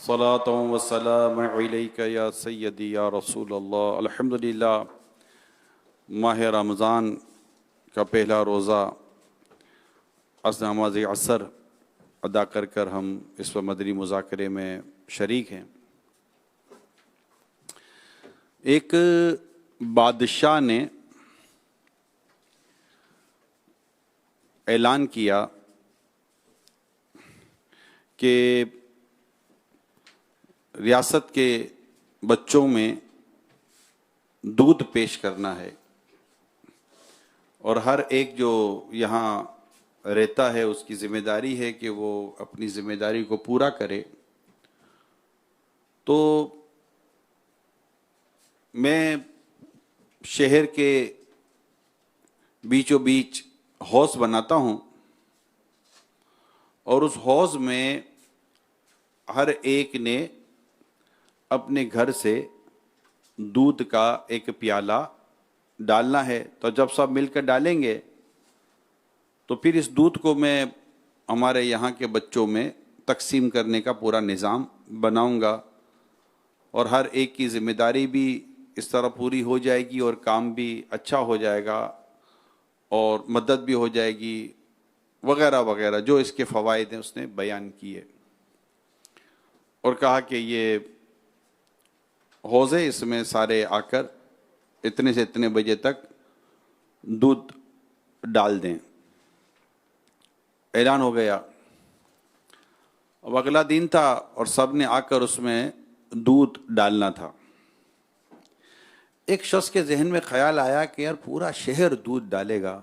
صلاۃ و سلام علیک یا سیدی یا رسول اللہ۔ الحمدللہ، ماہ رمضان کا پہلا روزہ از نماز عصر ادا کر کر ہم اس وقت مدنی مذاکرے میں شریک ہیں۔ ایک بادشاہ نے اعلان کیا کہ ریاست کے بچوں میں دودھ پیش کرنا ہے، اور ہر ایک جو یہاں رہتا ہے اس کی ذمہ داری ہے کہ وہ اپنی ذمہ داری کو پورا کرے۔ تو میں شہر کے بیچوں بیچ حوض بناتا ہوں، اور اس حوض میں ہر ایک نے اپنے گھر سے دودھ کا ایک پیالہ ڈالنا ہے۔ تو جب سب مل کر ڈالیں گے تو پھر اس دودھ کو میں ہمارے یہاں کے بچوں میں تقسیم کرنے کا پورا نظام بناؤں گا، اور ہر ایک کی ذمہ داری بھی اس طرح پوری ہو جائے گی، اور کام بھی اچھا ہو جائے گا، اور مدد بھی ہو جائے گی، وغیرہ وغیرہ جو اس کے فوائد ہیں اس نے بیان کیے، اور کہا کہ یہ حوض ہے، اس میں سارے آ کر اتنے سے اتنے بجے تک دودھ ڈال دیں۔ اعلان ہو گیا۔ اب اگلا دن تھا اور سب نے آ کر اس میں دودھ ڈالنا تھا۔ ایک شخص کے ذہن میں خیال آیا کہ یار پورا شہر دودھ ڈالے گا،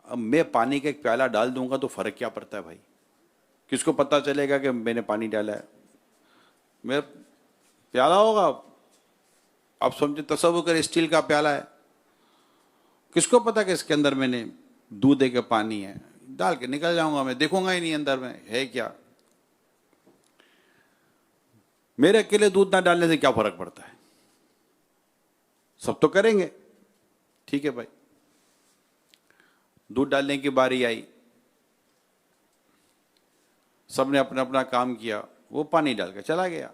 اب میں پانی کا ایک پیالہ ڈال دوں گا تو فرق کیا پڑتا ہے بھائی؟ کس کو پتہ چلے گا کہ میں نے پانی ڈالا ہے؟ میرا پیالہ ہوگا، آپ سمجھے، تصور کریں اسٹیل کا پیالہ ہے، کس کو پتا کہ اس کے اندر میں نے دودھ ہے کہ پانی ہے؟ ڈال کے نکل جاؤں گا، میں دیکھوں گا ہی نہیں اندر میں ہے کیا۔ میرے اکیلے دودھ نہ ڈالنے سے کیا فرق پڑتا ہے؟ سب تو کریں گے، ٹھیک ہے بھائی۔ دودھ ڈالنے کی باری آئی، سب نے اپنا اپنا کام کیا، وہ پانی ڈال کے چلا گیا۔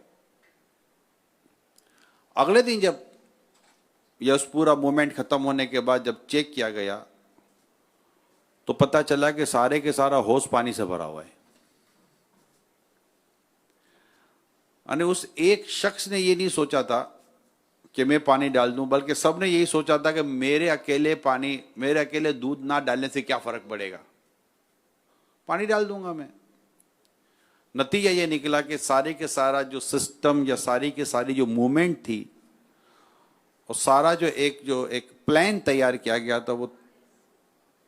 اگلے دن جب یہ اس پورا مومنٹ ختم ہونے کے بعد جب چیک کیا گیا تو پتہ چلا کہ سارے کے سارا حوض پانی سے بھرا ہوا ہے۔ یعنی اس ایک شخص نے یہ نہیں سوچا تھا کہ میں پانی ڈال دوں، بلکہ سب نے یہی سوچا تھا کہ میرے اکیلے دودھ نہ ڈالنے سے کیا فرق پڑے گا، پانی ڈال دوں گا میں۔ نتیجہ یہ نکلا کہ سارے کے سارا جو سسٹم یا ساری کے ساری جو موومنٹ تھی، اور سارا جو ایک پلان تیار کیا گیا تھا وہ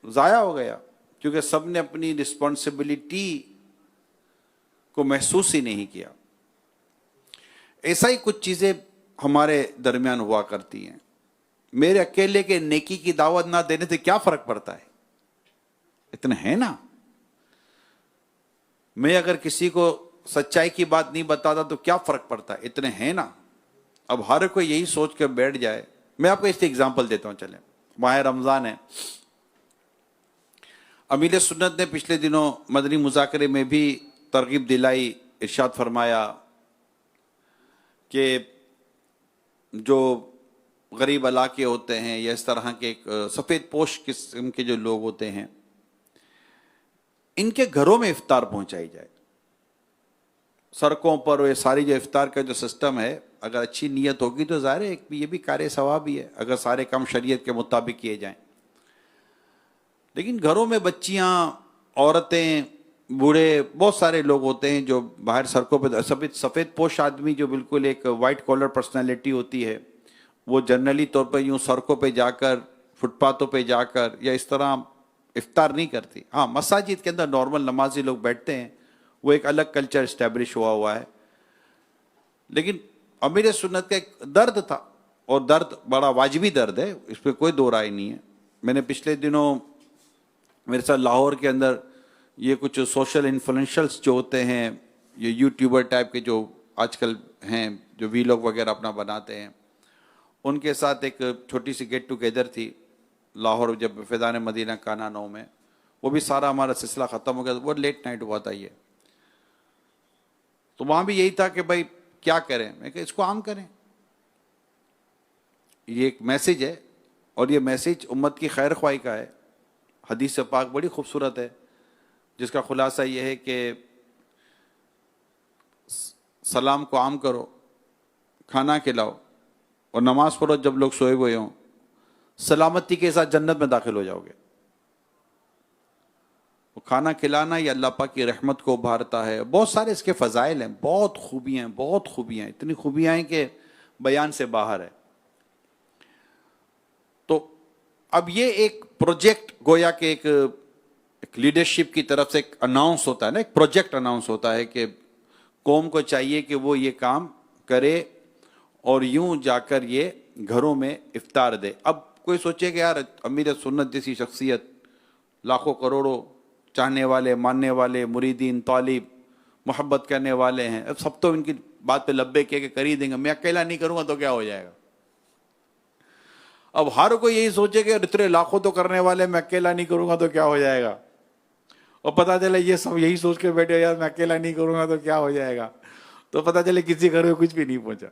ضائع ہو گیا، کیونکہ سب نے اپنی رسپانسبلٹی کو محسوس ہی نہیں کیا۔ ایسا ہی کچھ چیزیں ہمارے درمیان ہوا کرتی ہیں۔ میرے اکیلے کے نیکی کی دعوت نہ دینے سے کیا فرق پڑتا ہے؟ اتنا ہے نا۔ میں اگر کسی کو سچائی کی بات نہیں بتاتا تو کیا فرق پڑتا ہے؟ اتنے ہیں نا۔ اب ہر کوئی یہی سوچ کر بیٹھ جائے۔ میں آپ کو اس کی ایگزامپل دیتا ہوں، چلیں، ماہ رمضان ہے۔ امیر سنت نے پچھلے دنوں مدنی مذاکرے میں بھی ترغیب دلائی، ارشاد فرمایا کہ جو غریب علاقے ہوتے ہیں یا اس طرح کے سفید پوش قسم کے جو لوگ ہوتے ہیں، ان کے گھروں میں افطار پہنچائی جائے۔ سڑکوں پر یہ ساری جو افطار کا جو سسٹم ہے، اگر اچھی نیت ہوگی تو ظاہر ہے یہ بھی کار ثواب ہی ہے اگر سارے کام شریعت کے مطابق کیے جائیں۔ لیکن گھروں میں بچیاں، عورتیں، بوڑھے، بہت سارے لوگ ہوتے ہیں جو باہر سڑکوں پہ، سفید پوش آدمی جو بالکل ایک وائٹ کالر پرسنالٹی ہوتی ہے، وہ جنرلی طور پر یوں سڑکوں پہ جا کر، فٹ پاتھوں پہ جا کر یا اس طرح افطار نہیں کرتی۔ ہاں، مساجد کے اندر نارمل نمازی لوگ بیٹھتے ہیں، وہ ایک الگ کلچر اسٹیبلش ہوا ہے۔ لیکن امیر سنت کا ایک درد تھا، اور درد بڑا واجبی درد ہے، اس پہ کوئی دو رائے نہیں ہے۔ میں نے پچھلے دنوں میرے ساتھ لاہور کے اندر یہ کچھ سوشل انفلوئنشلز جو ہوتے ہیں، یہ یوٹیوبر ٹائپ کے جو آج کل ہیں، جو ویلاگ وغیرہ اپنا بناتے ہیں، ان کے ساتھ ایک چھوٹی سی گیٹ ٹوگیدر تھی لاہور، جب فیضان مدینہ کانا 9 میں، وہ بھی سارا ہمارا سلسلہ ختم ہو گیا، وہ لیٹ نائٹ ہوا تھا یہ۔ تو وہاں بھی یہی تھا کہ بھائی کیا کریں، میں کہ اس کو عام کریں. یہ ایک میسج ہے، اور یہ میسج امت کی خیر خواہی کا ہے. حدیث پاک بڑی خوبصورت ہے جس کا خلاصہ یہ ہے کہ سلام کو عام کرو، کھانا کھلاؤ، اور نماز پڑھو جب لوگ سوئے ہوئے ہوں. سلامتی کے ساتھ جنت میں داخل ہو جاؤ گے. کھانا کھلانا یہ اللہ پاک کی رحمت کو ابھارتا ہے. بہت سارے اس کے فضائل ہیں، بہت خوبیاں ہیں، بہت خوبیاں ہیں، اتنی خوبیاں ہیں کہ بیان سے باہر ہے. تو اب یہ ایک پروجیکٹ گویا کہ ایک لیڈرشپ کی طرف سے ایک اناؤنس ہوتا ہے نا، ایک پروجیکٹ اناؤنس ہوتا ہے کہ قوم کو چاہیے کہ وہ یہ کام کرے اور یوں جا کر یہ گھروں میں افطار دے. اب کوئی سوچے کہ یار امیر سنت جیسی شخصیت، لاکھوں کروڑوں چاہنے والے، ماننے والے، مریدین، طالب، محبت کرنے والے ہیں، اب سب تو ان کی بات پہ لبے کہ کر ہی دیں گے، میں اکیلا نہیں کروں گا تو کیا ہو جائے گا. اب ہر کوئی یہی سوچے کہ اتنے لاکھوں تو کرنے والے، میں اکیلا نہیں کروں گا تو کیا ہو جائے گا. اور پتہ چلے یہ سب یہی سوچ کے بیٹھے یار میں اکیلا نہیں کروں گا تو کیا ہو جائے گا، تو پتہ چلے کسی گھر میں کچھ بھی نہیں پہنچا.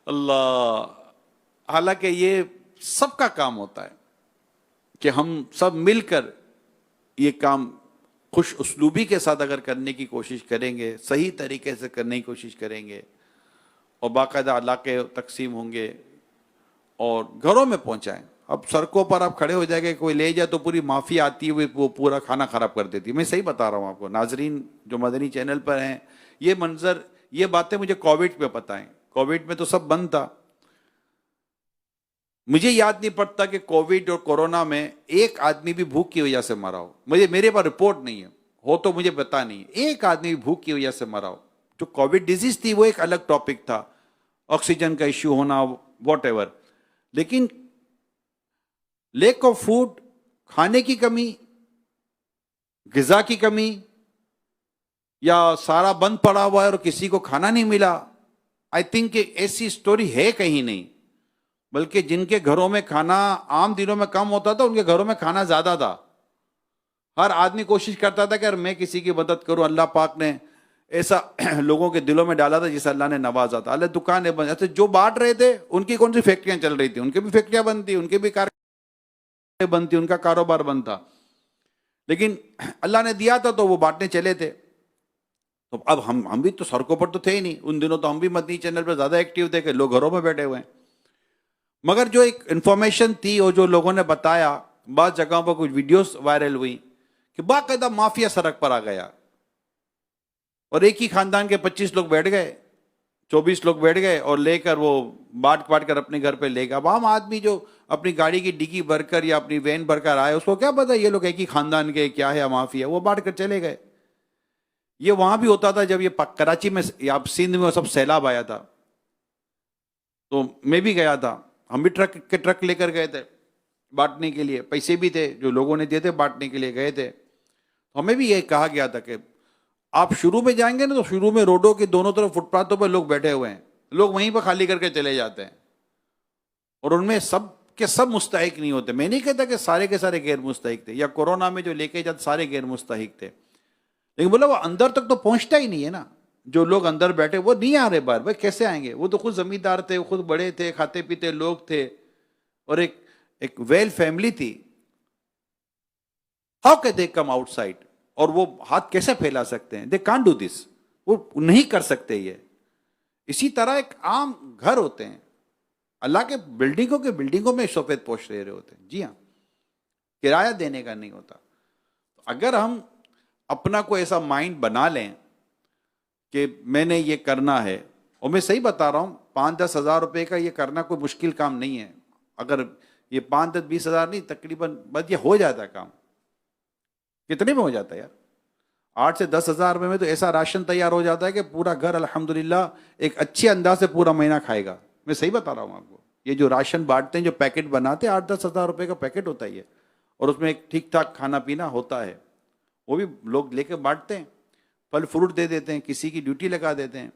اللہ، حالانکہ یہ سب کا کام ہوتا ہے کہ ہم سب مل کر یہ کام خوش اسلوبی کے ساتھ اگر کرنے کی کوشش کریں گے، صحیح طریقے سے کرنے کی کوشش کریں گے، اور باقاعدہ علاقے تقسیم ہوں گے اور گھروں میں پہنچائیں. اب سڑکوں پر آپ کھڑے ہو جائے گے، کوئی لے جائے تو پوری مافیا آتی ہے، وہ پورا کھانا خراب کر دیتی ہے. میں صحیح بتا رہا ہوں آپ کو، ناظرین جو مدنی چینل پر ہیں، یہ منظر، یہ باتیں مجھے کووڈ پہ پتہ ہیں. کووڈ میں تو سب بند تھا. مجھے یاد نہیں پڑتا کہ کووڈ اور کورونا میں ایک آدمی بھی بھوک کی وجہ سے مرا ہو. میرے پاس رپورٹ نہیں ہے، ہو تو مجھے پتا نہیں ایک آدمی بھی بھوک کی وجہ سے مرا ہو. جو کووڈ ڈیزیز تھی وہ ایک الگ ٹاپک تھا، آکسیجن کا ایشو ہونا، واٹ ایور. لیکن لیک آف فوڈ، کھانے کی کمی، غذا کی کمی، یا سارا بند پڑا ہوا ہے اور کسی کو کھانا نہیں ملا، آئی تھنک کہ ایسی سٹوری ہے کہیں نہیں. بلکہ جن کے گھروں میں کھانا عام دنوں میں کم ہوتا تھا، ان کے گھروں میں کھانا زیادہ تھا. ہر آدمی کوشش کرتا تھا کہ اگر میں کسی کی مدد کروں. اللہ پاک نے ایسا لوگوں کے دلوں میں ڈالا تھا جسے اللہ نے نوازا تھا. اللہ دکانیں بند، ایسے جو بانٹ رہے تھے ان کی کون سی فیکٹریاں چل رہی تھی، ان کی بھی فیکٹریاں بند تھی، ان کے بھی کارخانے بند تھی، ان کا کاروبار بند تھا. لیکن اللہ نے دیا تھا تو وہ بانٹنے چلے تھے. تو اب ہم بھی تو سڑکوں پر تو تھے ہی نہیں ان دنوں، تو ہم بھی مدنی چینل پہ زیادہ ایکٹیو تھے کہ لوگ گھروں میں بیٹھے ہوئے ہیں. مگر جو ایک انفارمیشن تھی اور جو لوگوں نے بتایا، بعض جگہوں پر کچھ ویڈیوز وائرل ہوئی کہ باقاعدہ مافیا سڑک پر آ گیا اور ایک ہی خاندان کے 25 لوگ بیٹھ گئے، 24 لوگ بیٹھ گئے اور لے کر وہ بانٹ کر اپنے گھر پہ لے گا. اب عام آدمی جو اپنی گاڑی کی ڈگی بھر کر یا اپنی وین بھر کر آئے، اس کو کیا پتا یہ لوگ ایک ہی خاندان کے، کیا ہے مافیا، وہ بانٹ کر چلے گئے. یہ وہاں بھی ہوتا تھا جب یہ کراچی میں یا سندھ میں سب سیلاب آیا تھا، تو میں بھی گیا تھا. ہم بھی ٹرک لے کر گئے تھے بانٹنے کے لیے، پیسے بھی تھے جو لوگوں نے دیے تھے بانٹنے کے لیے گئے تھے. ہمیں بھی یہ کہا گیا تھا کہ آپ شروع میں جائیں گے نا تو شروع میں روڈوں کے دونوں طرف فٹ پاتھوں پہ لوگ بیٹھے ہوئے ہیں، لوگ وہیں پہ خالی کر کے چلے جاتے ہیں، اور ان میں سب کے سب مستحق نہیں ہوتے. میں نہیں کہتا کہ سارے کے سارے غیر مستحق تھے، یا کورونا میں جو لے کے جاتے سارے غیر مستحق تھے، لیکن بولا وہ اندر تک تو پہنچتا ہی نہیں ہے نا. جو لوگ اندر بیٹھے وہ نہیں آ رہے باہر، بھائی کیسے آئیں گے؟ وہ تو خود زمیندار تھے، وہ خود بڑے تھے، کھاتے پیتے لوگ تھے، اور ایک ویل فیملی تھی. ہاؤ کہ دے کم آؤٹ سائڈ، اور وہ ہاتھ کیسے پھیلا سکتے ہیں؟ دے کانٹ ڈو دس، وہ نہیں کر سکتے یہ. اسی طرح ایک عام گھر ہوتے ہیں، اللہ کے بلڈنگوں میں سفید پوش رہے ہوتے ہیں. جی ہاں، کرایہ دینے کا نہیں ہوتا. اگر ہم اپنا کوئی ایسا مائنڈ بنا لیں کہ میں نے یہ کرنا ہے، اور میں صحیح بتا رہا ہوں 5-10 ہزار روپے کا یہ کرنا کوئی مشکل کام نہیں ہے. اگر یہ 5-10-20 ہزار نہیں، تقریباً بس یہ ہو جاتا ہے کام. کتنے میں ہو جاتا ہے یار؟ 8 سے 10 ہزار روپے میں تو ایسا راشن تیار ہو جاتا ہے کہ پورا گھر الحمدللہ ایک اچھے انداز سے پورا مہینہ کھائے گا. میں صحیح بتا رہا ہوں آپ کو. یہ جو راشن بانٹتے ہیں، جو پیکٹ بناتے ہیں، 8-10 ہزار روپے کا پیکٹ ہوتا ہے یہ، اور اس میں ایک ٹھیک ٹھاک کھانا پینا ہوتا ہے. وہ بھی لوگ لے کے بانٹتے ہیں، پھل فروٹ دے دیتے ہیں، کسی کی ڈیوٹی لگا دیتے ہیں.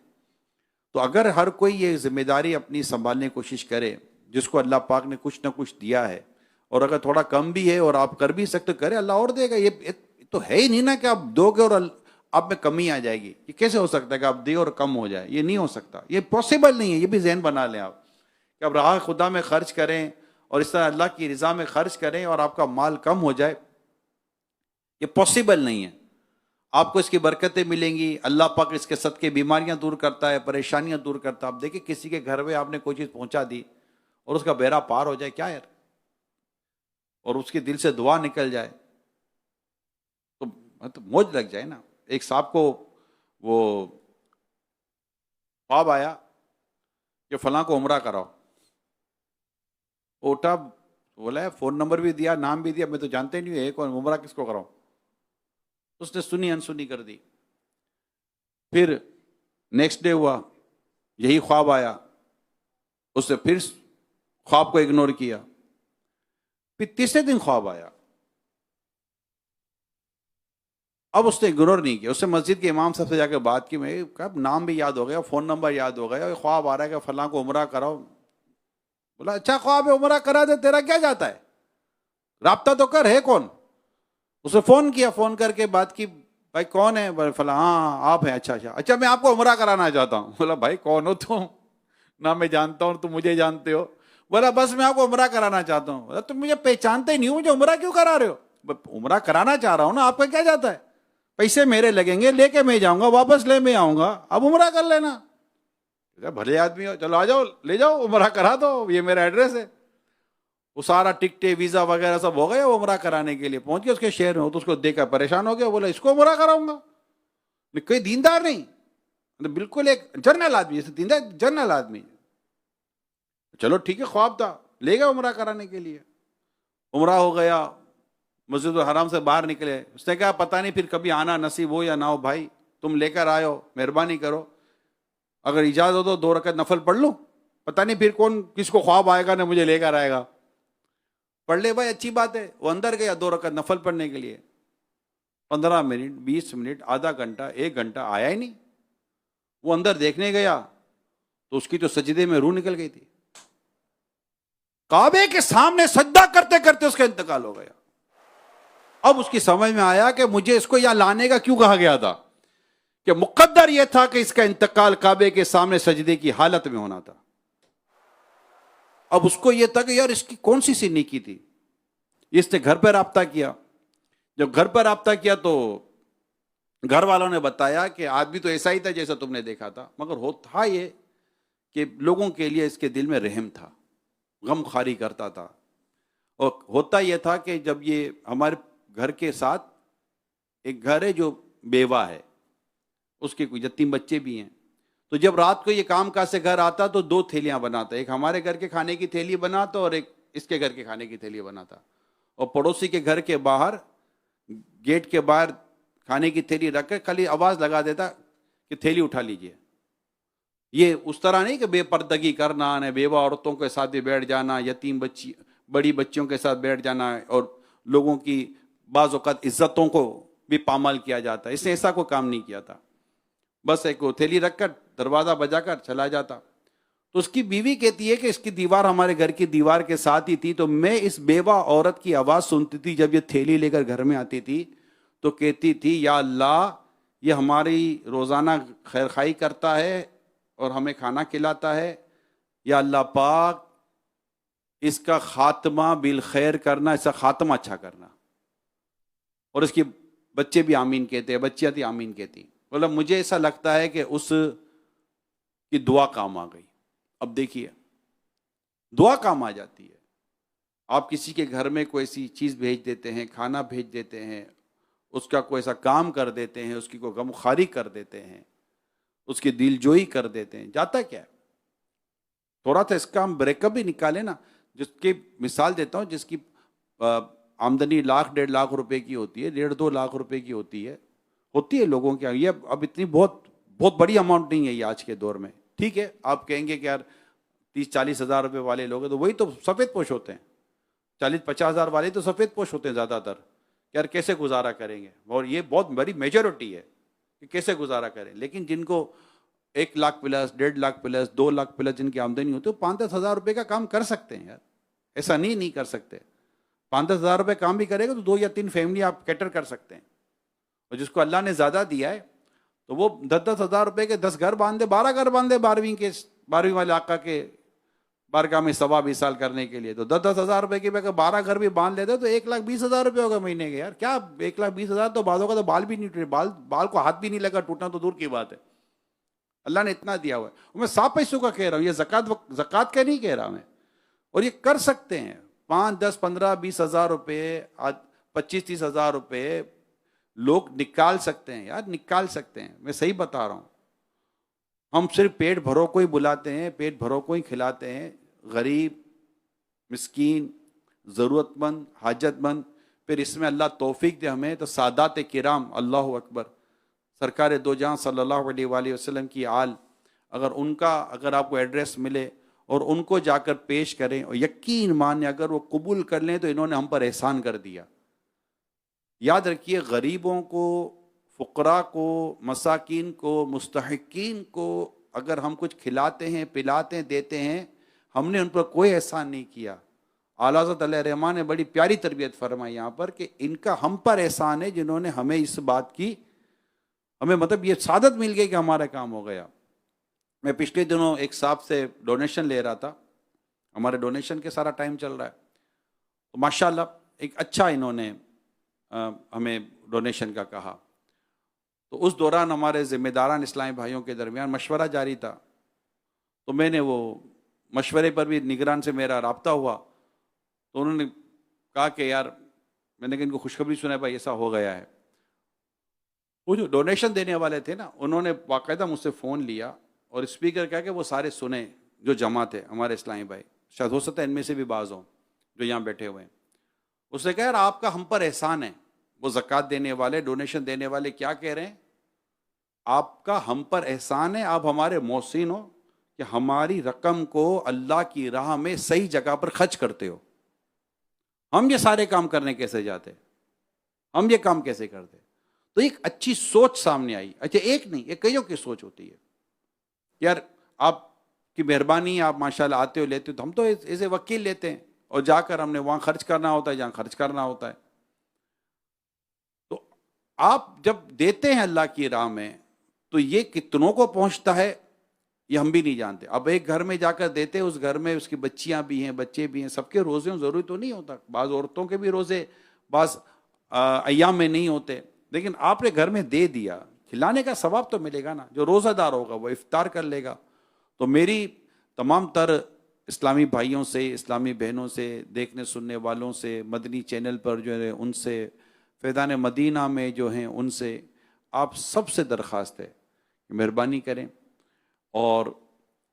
تو اگر ہر کوئی یہ ذمہ داری اپنی سنبھالنے کی کوشش کرے، جس کو اللہ پاک نے کچھ نہ کچھ دیا ہے، اور اگر تھوڑا کم بھی ہے اور آپ کر بھی سکتے کرے، اللہ اور دے گا. یہ تو ہے ہی نہیں نا کہ آپ دو گے اور آپ میں کمی آ جائے گی. یہ کیسے ہو سکتا ہے کہ آپ دیں اور کم ہو جائے؟ یہ نہیں ہو سکتا, یہ پاسبل نہیں ہے. یہ بھی ذہن بنا لیں آپ کہ آپ راہ خدا میں خرچ کریں اور اس طرح اللہ کی رضا میں خرچ کریں اور آپ کا مال کم ہو جائے. یہ پاسبل نہیں ہے. آپ کو اس کی برکتیں ملیں گی. اللہ پاک اس کے صدقے بیماریاں دور کرتا ہے, پریشانیاں دور کرتا ہے. آپ دیکھیں کسی کے گھر میں آپ نے کوئی چیز پہنچا دی اور اس کا بیڑا پار ہو جائے, کیا یار, اور اس کے دل سے دعا نکل جائے تو موج لگ جائے نا. ایک صاحب کو وہ خواب آیا کہ فلاں کو عمرہ کراؤ. وہ اٹھا, بولا فون نمبر بھی دیا, نام بھی دیا, میں تو جانتے نہیں ہوں ایک اور عمرہ کس کو کراؤں. اس نے سنی انسنی کر دی. پھر نیکسٹ ڈے ہوا, یہی خواب آیا, اس نے پھر خواب کو اگنور کیا. پھر تیسرے دن خواب آیا, اب اس نے اگنور نہیں کیا. اس نے مسجد کے امام صاحب سے جا کے بات کی. میں کہا نام بھی یاد ہو گیا, فون نمبر یاد ہو گیا, خواب آ رہا ہے کہ فلاں کو عمرہ کراؤ. بولا اچھا خواب ہے, عمرہ کرا دے, تیرا کیا جاتا ہے, رابطہ تو کر, ہے کون. اس نے فون کیا, فون کر کے بات کی, بھائی کون ہے, فلاں, ہاں آپ ہیں, اچھا اچھا اچھا میں آپ کو عمرہ کرانا چاہتا ہوں. بولا بھائی کون ہو تم, نہ میں جانتا ہوں تم مجھے جانتے ہو. بولا بس میں آپ کو عمرہ کرانا چاہتا ہوں. بولا تم مجھے پہچانتے ہی نہیں ہو, مجھے عمرہ کیوں کرا رہے ہو. عمرہ کرانا چاہ رہا ہوں نا, آپ کا کیا جاتا ہے, پیسے میرے لگیں گے, لے کے میں جاؤں گا, واپس لے میں آؤں گا, اب عمرہ کر لینا. بھلے آدمی ہو, چلو آ جاؤ, لے جاؤ, عمرہ کرا دو, یہ میرا ایڈریس ہے. وہ سارا ٹکٹیں ویزا وغیرہ سب ہو گیا, وہ عمرہ کرانے کے لیے پہنچ گیا اس کے شہر میں. تو اس کو دیکھ کر پریشان ہو گیا, بولا اس کو عمرہ کراؤں گا. کوئی دیندار نہیں, بالکل ایک جنرل آدمی, جیسے دیندار جنرل آدمی. چلو ٹھیک ہے, خواب تھا, لے گیا عمرہ کرانے کے لیے. عمرہ ہو گیا, مسجد الحرام سے باہر نکلے. اس نے کہا پتہ نہیں پھر کبھی آنا نصیب ہو یا نہ ہو, بھائی تم لے کر آئے ہو, مہربانی کرو, اگر اجازت ہو تو 2 رکعت نفل پڑھ لوں, پتہ نہیں پھر کون کس کو خواب آئے گا نہ مجھے لے کر آئے گا. پڑھ لے بھائی, اچھی بات ہے. وہ اندر گیا 2 رکعت نفل پڑھنے کے لیے. 15 منٹ, 20 منٹ, آدھا گھنٹہ, 1 گھنٹہ, آیا ہی نہیں. وہ اندر دیکھنے گیا تو اس کی تو سجدے میں روح نکل گئی تھی. کعبے کے سامنے سجدہ کرتے کرتے اس کا انتقال ہو گیا. اب اس کی سمجھ میں آیا کہ مجھے اس کو یہاں لانے کا کیوں کہا گیا تھا, کہ مقدر یہ تھا کہ اس کا انتقال کعبے کے سامنے سجدے کی حالت میں ہونا تھا. اب اس کو یہ تھا کہ یار اس کی کون سی نیکی تھی. اس نے گھر پہ رابطہ کیا. جب گھر پہ رابطہ کیا تو گھر والوں نے بتایا کہ آدمی تو ایسا ہی تھا جیسا تم نے دیکھا تھا, مگر ہوتا یہ کہ لوگوں کے لیے اس کے دل میں رحم تھا, غم خواری کرتا تھا. اور ہوتا یہ تھا کہ جب یہ ہمارے گھر کے ساتھ ایک گھر ہے جو بیوہ ہے, اس کے کوئی یتیم بچے بھی ہیں, تو جب رات کو یہ کام کاج سے گھر آتا تو 2 تھیلیاں بناتا, ایک ہمارے گھر کے کھانے کی تھیلی بناتا اور ایک اس کے گھر کے کھانے کی تھیلی بناتا. اور پڑوسی کے گھر کے باہر, گیٹ کے باہر کھانے کی تھیلی رکھ کر خالی آواز لگا دیتا کہ تھیلی اٹھا لیجئے. یہ اس طرح نہیں کہ بے پردگی کرنا, نہ بیوہ عورتوں کے ساتھ بھی بیٹھ جانا, یتیم بچی بڑی بچیوں کے ساتھ بیٹھ جانا, اور لوگوں کی بعض اوقات عزتوں کو بھی پامال کیا جاتا. اس نے ایسا کوئی کام نہیں کیا تھا. بس ایک تھیلی رکھ کر دروازہ بجا کر چلا جاتا. تو اس کی بیوی کہتی ہے کہ اس کی دیوار ہمارے گھر کی دیوار کے ساتھ ہی تھی, تو میں اس بیوہ عورت کی آواز سنتی تھی جب یہ تھیلی لے کر گھر میں آتی تھی, تو کہتی تھی یا اللہ یہ ہماری روزانہ خیرخوائی کرتا ہے اور ہمیں کھانا کھلاتا ہے, یا اللہ پاک اس کا خاتمہ بالخیر کرنا, اس کا خاتمہ اچھا کرنا. اور اس کی بچے بھی آمین کہتے ہیں, بچیاں تھی آمین کہتی. بولا مجھے ایسا لگتا ہے کہ اس کی دعا کام آ گئی. اب دیکھیے دعا کام آ جاتی ہے. آپ کسی کے گھر میں کوئی ایسی چیز بھیج دیتے ہیں, کھانا بھیج دیتے ہیں, اس کا کوئی ایسا کام کر دیتے ہیں, اس کی کوئی غم خواری کر دیتے ہیں, اس کی دل جوئی کر دیتے ہیں. جاتا کیا ہے, تھوڑا سا اس کا ہم بریک اپ بھی نکالیں نا. جس کی مثال دیتا ہوں, جس کی آمدنی 1,00,000 1.5 لاکھ روپے کی ہوتی ہے, 1.5-2 لاکھ روپے کی ہوتی ہے لوگوں کی. یہ اب اتنی بہت بڑی اماؤنٹ نہیں ہے یہ آج کے دور میں. ٹھیک ہے آپ کہیں گے کہ یار 30-40 ہزار روپے والے لوگ ہیں تو وہی تو سفید پوش ہوتے ہیں, 40-50 ہزار والے تو سفید پوش ہوتے ہیں زیادہ تر. یار کیسے گزارا کریں گے, اور یہ بہت بڑی میجورٹی ہے کہ کیسے گزارا کریں. لیکن جن کو 1 lakh plus, 1.5 lakh plus, 2 lakh plus جن کی آمدنی ہوتی ہے, 5-10 ہزار روپے کا کام کر سکتے ہیں یار. ایسا نہیں کر سکتے. 5-10 ہزار روپے کام بھی کرے گا تو 2 یا 3 فیملی آپ کیٹر کر سکتے ہیں. اور جس کو اللہ نے زیادہ دیا ہے تو وہ 10,000 روپے کے 10 گھر باندھ دے، 12 گھر باندھ دے 12ویں والے آقا کے بارگاہ میں ثواب ایصال کرنے کے لیے. تو 10,000 روپے کی اگر 12 گھر بھی باندھ لیتے تو 1,20,000 روپے ہوگا مہینے کے. یار کیا 1,20,000 تو بعضوں کا تو بال بھی نہیں ٹوٹے، بال کو ہاتھ بھی نہیں لگا ٹوٹنا تو دور کی بات ہے. اللہ نے اتنا دیا ہوا ہے. میں 100 پیسوں کا کہہ رہا ہوں، یہ زکوٰۃ کا نہیں کہہ رہا میں. اور یہ کر سکتے ہیں 5 10 15 20 ہزار روپے، 25 30 ہزار روپے لوگ نکال سکتے ہیں. یار نکال سکتے ہیں، میں صحیح بتا رہا ہوں. ہم صرف پیٹ بھروں کو ہی بلاتے ہیں، پیٹ بھروں کو ہی کھلاتے ہیں. غریب، مسکین، ضرورت مند، حاجت مند. پھر اس میں اللہ توفیق دے ہمیں تو سادات کرام، اللہ اکبر، سرکار دو جہاں صلی اللہ علیہ وآلہ وسلم کی آل، اگر آپ کو ایڈریس ملے اور ان کو جا کر پیش کریں اور یقین مانے اگر وہ قبول کر لیں تو انہوں نے ہم پر احسان کر دیا. یاد رکھیے، غریبوں کو، فقراء کو، مساکین کو، مستحقین کو اگر ہم کچھ کھلاتے ہیں، پلاتے ہیں، دیتے ہیں، ہم نے ان پر کوئی احسان نہیں کیا. اعلیٰ حضرت علیہ رحمٰن نے بڑی پیاری تربیت فرمائی یہاں پر کہ ان کا ہم پر احسان ہے جنہوں نے ہمیں اس بات کی، ہمیں مطلب یہ سعادت مل گئی کہ ہمارا کام ہو گیا. میں پچھلے دنوں ایک صاحب سے ڈونیشن لے رہا تھا، ہمارے ڈونیشن کے سارا ٹائم چل رہا ہے. تو ماشاءاللہ ایک اچھا انہوں نے ہمیں ڈونیشن کا کہا. تو اس دوران ہمارے ذمہ داران اسلامی بھائیوں کے درمیان مشورہ جاری تھا. تو میں نے وہ مشورے پر بھی نگران سے میرا رابطہ ہوا. تو انہوں نے کہا کہ یار، میں نے کہا ان کو خوشخبری سنائی بھائی ایسا ہو گیا ہے. وہ جو ڈونیشن دینے والے تھے نا، انہوں نے باقاعدہ مجھ سے فون لیا اور اسپیکر کہا کہ وہ سارے سنیں جو جمع تھے ہمارے اسلامی بھائی، شاید ہو سکتا ہے ان میں سے بھی بعض ہوں جو یہاں بیٹھے ہوئے ہیں. اس نے کہا یار آپ کا ہم پر احسان ہے. وہ زکوٰۃ دینے والے، ڈونیشن دینے والے کیا کہہ رہے ہیں؟ آپ کا ہم پر احسان ہے، آپ ہمارے محسن ہو کہ ہماری رقم کو اللہ کی راہ میں صحیح جگہ پر خرچ کرتے ہو. ہم یہ سارے کام کرنے کیسے جاتے، ہم یہ کام کیسے کرتے؟ تو ایک اچھی سوچ سامنے آئی. اچھا ایک نہیں، یہ کئیوں کی سوچ ہوتی ہے. یار آپ کی مہربانی، آپ ماشاءاللہ آتے ہو لیتے ہو، تو ہم تو ایسے وکیل لیتے ہیں اور جا کر ہم نے وہاں خرچ کرنا ہوتا ہے جہاں خرچ کرنا ہوتا ہے. تو آپ جب دیتے ہیں اللہ کی راہ میں تو یہ کتنوں کو پہنچتا ہے یہ ہم بھی نہیں جانتے. اب ایک گھر میں جا کر دیتے، اس گھر میں اس کی بچیاں بھی ہیں، بچے بھی ہیں، سب کے روزے ضروری تو نہیں ہوتا. بعض عورتوں کے بھی روزے بعض ایام میں نہیں ہوتے. لیکن آپ نے گھر میں دے دیا، کھلانے کا ثواب تو ملے گا نا. جو روزہ دار ہوگا وہ افطار کر لے گا. تو میری تمام تر اسلامی بھائیوں سے، اسلامی بہنوں سے، دیکھنے سننے والوں سے، مدنی چینل پر جو ہے ان سے، فیضان مدینہ میں جو ہیں ان سے، آپ سب سے درخواست ہے کہ مہربانی کریں اور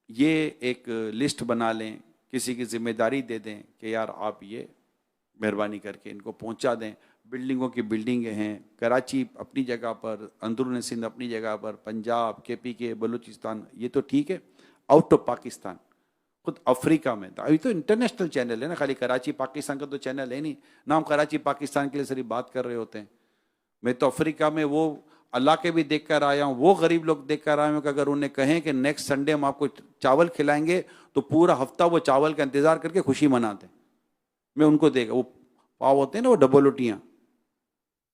یہ ایک لسٹ بنا لیں، کسی کی ذمہ داری دے دیں کہ یار آپ یہ مہربانی کر کے ان کو پہنچا دیں. بلڈنگوں کی بلڈنگیں ہیں، کراچی اپنی جگہ پر، اندرون سندھ اپنی جگہ پر، پنجاب، کے پی کے، بلوچستان، یہ تو ٹھیک ہے. آؤٹ آف پاکستان، خود افریقہ میں، ابھی تو انٹرنیشنل چینل ہے نا، خالی کراچی پاکستان کا تو چینل ہے نہیں نا. ہم کراچی پاکستان کے لیے صرف بات کر رہے ہوتے ہیں. میں تو افریقہ میں وہ علاقے بھی دیکھ کر آیا ہوں، وہ غریب لوگ دیکھ کر آیا ہوں کہ اگر انہیں کہیں کہ نیکسٹ سنڈے ہم آپ کو چاول کھلائیں گے تو پورا ہفتہ وہ چاول کا انتظار کر کے خوشی مناتے ہیں. میں ان کو دیکھا، وہ پاؤ ہوتے ہیں نا، وہ ڈبل روٹیاں،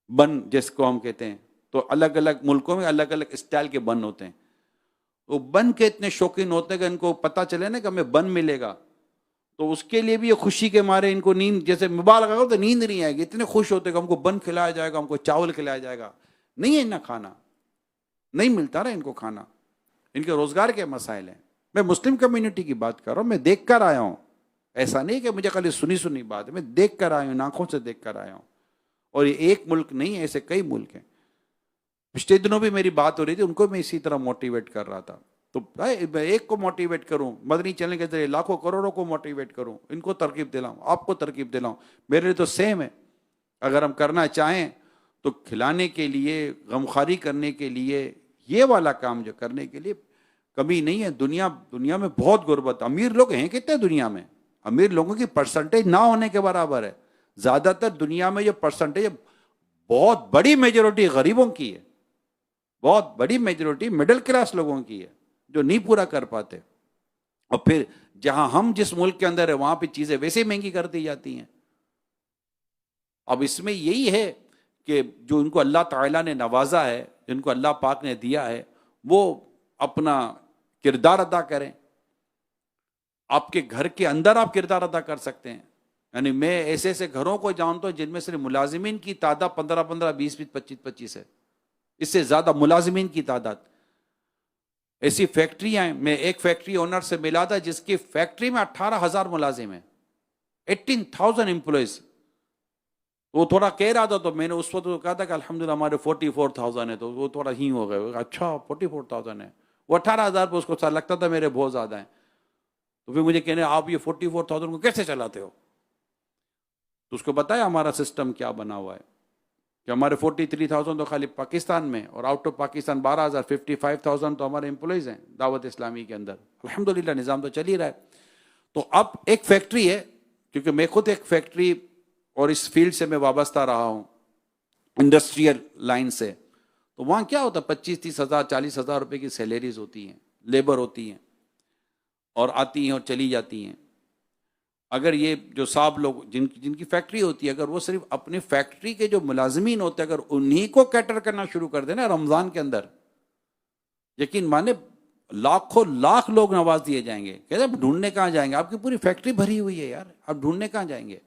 بن جس کو ہم کہتے ہیں، تو الگ الگ ملکوں میں الگ الگ اسٹائل کے بن ہوتے ہیں. وہ بن کے اتنے شوقین ہوتے ہیں کہ ان کو پتہ چلے نا کہ ہمیں بن ملے گا تو اس کے لیے بھی یہ خوشی کے مارے ان کو نیند، جیسے مبالغہ کرو تو نیند نہیں آئے گی، اتنے خوش ہوتے کہ ہم کو بن کھلایا جائے گا، ہم کو چاول کھلایا جائے گا. نہیں ہے نا کھانا، نہیں ملتا نا ان کو کھانا، ان کے روزگار کے مسائل ہیں. میں مسلم کمیونٹی کی بات کر رہا ہوں، میں دیکھ کر آیا ہوں. ایسا نہیں کہ مجھے خالی سنی بات ہے، میں دیکھ کر آیا ہوں، آنکھوں سے دیکھ کر آیا ہوں. اور یہ ایک ملک نہیں ہے، ایسے کئی ملک ہیں. پچھلے دنوں بھی میری بات ہو رہی تھی، ان کو میں اسی طرح موٹیویٹ کر رہا تھا. تو ایک کو موٹیویٹ کروں، مدنی چینل کے ذریعے لاکھوں کروڑوں کو موٹیویٹ کروں، ان کو ترغیب دلاؤں، آپ کو ترغیب دلاؤں. میرے لیے تو سیم ہے. اگر ہم کرنا چاہیں تو کھلانے کے لیے، غمخواری کرنے کے لیے، یہ والا کام جو کرنے کے لیے کمی نہیں ہے. دنیا میں بہت غربت. امیر لوگ ہیں کتنے دنیا میں؟ امیر لوگوں کی پرسنٹیج نہ ہونے کے برابر ہے. زیادہ تر دنیا میں یہ پرسنٹیج بہت بڑی میجورٹی غریبوں کی ہے، بہت بڑی میجورٹی مڈل کلاس لوگوں کی ہے جو نہیں پورا کر پاتے. اور پھر جہاں ہم جس ملک کے اندر ہے وہاں پہ چیزیں ویسے مہنگی کر دی جاتی ہیں. اب اس میں یہی ہے کہ جو ان کو اللہ تعالیٰ نے نوازا ہے، جن کو اللہ پاک نے دیا ہے، وہ اپنا کردار ادا کریں. آپ کے گھر کے اندر آپ کردار ادا کر سکتے ہیں. یعنی میں ایسے ایسے گھروں کو جانتا ہوں جن میں صرف ملازمین کی تعداد 15 20 25 ہے، اس سے زیادہ ملازمین کی تعداد. ایسی فیکٹریاں ہیں. میں ایک فیکٹری اونر سے ملا تھا جس کی فیکٹری میں 18,000 ملازم ہیں، 18,000 امپلائیز. وہ تھوڑا کہہ رہا تھا تو میں نے اس وقت کہا تھا کہ الحمدللہ ہمارے 44,000 ہے، تو وہ تھوڑا ہی ہو گئے. اچھا 44,000 ہے؟ وہ 18,000 پہ اس کو لگتا تھا میرے بہت زیادہ ہیں. تو پھر مجھے کہنے آپ یہ 44,000 کو کیسے چلاتے ہو؟ تو اس کو بتایا ہمارا سسٹم کیا بنا ہوا ہے کہ ہمارے 43,000 تو خالی پاکستان میں، اور آؤٹ آف پاکستان 12,000، 55,000 تو ہمارے امپلائیز ہیں دعوت اسلامی کے اندر. الحمدللہ نظام تو چل ہی رہا ہے. تو اب ایک فیکٹری ہے، کیونکہ میں خود ایک فیکٹری اور اس فیلڈ سے میں وابستہ رہا ہوں، انڈسٹریل لائن سے. تو وہاں کیا ہوتا ہے 25-30 ہزار 40 ہزار روپے کی سیلریز ہوتی ہیں، لیبر ہوتی ہیں، اور آتی ہیں اور چلی جاتی ہیں. اگر یہ جو صاحب لوگ جن کی فیکٹری ہوتی ہے، اگر وہ صرف اپنی فیکٹری کے جو ملازمین ہوتے ہیں اگر انہی کو کیٹر کرنا شروع کر دیں نا رمضان کے اندر، یقین مانے لاکھوں لاکھ لوگ نواز دیے جائیں گے. کہتے ہیں ڈھونڈنے کہاں جائیں گے؟ آپ کی پوری فیکٹری بھری ہوئی ہے یار، آپ ڈھونڈنے کہاں جائیں گے؟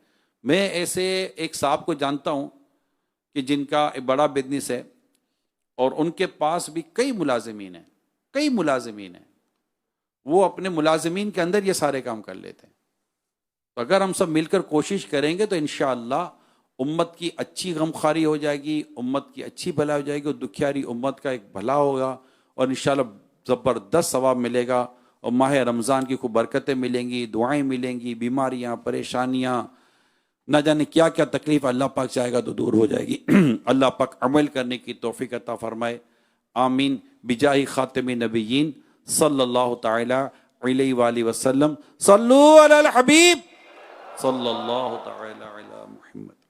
میں ایسے ایک صاحب کو جانتا ہوں کہ جن کا ایک بڑا بزنس ہے اور ان کے پاس بھی کئی ملازمین ہیں. وہ اپنے ملازمین کے اندر یہ سارے کام کر لیتے ہیں. تو اگر ہم سب مل کر کوشش کریں گے تو انشاءاللہ امت کی اچھی غمخواری ہو جائے گی، امت کی اچھی بھلائی ہو جائے گی، اور دکھیاری امت کا ایک بھلا ہوگا، اور انشاءاللہ زبردست ثواب ملے گا، اور ماہ رمضان کی خوب برکتیں ملیں گی، دعائیں ملیں گی، بیماریاں پریشانیاں نہ جانے کیا کیا تکلیف اللہ پاک چاہے گا تو دور ہو جائے گی. اللہ پاک عمل کرنے کی توفیق عطا فرمائے. آمین بجاہ خاتم نبیین صلی اللہ تعالی علیہ وآلہ وسلم. صلو علی الحبیب صلی اللہ تعالی علی محمد.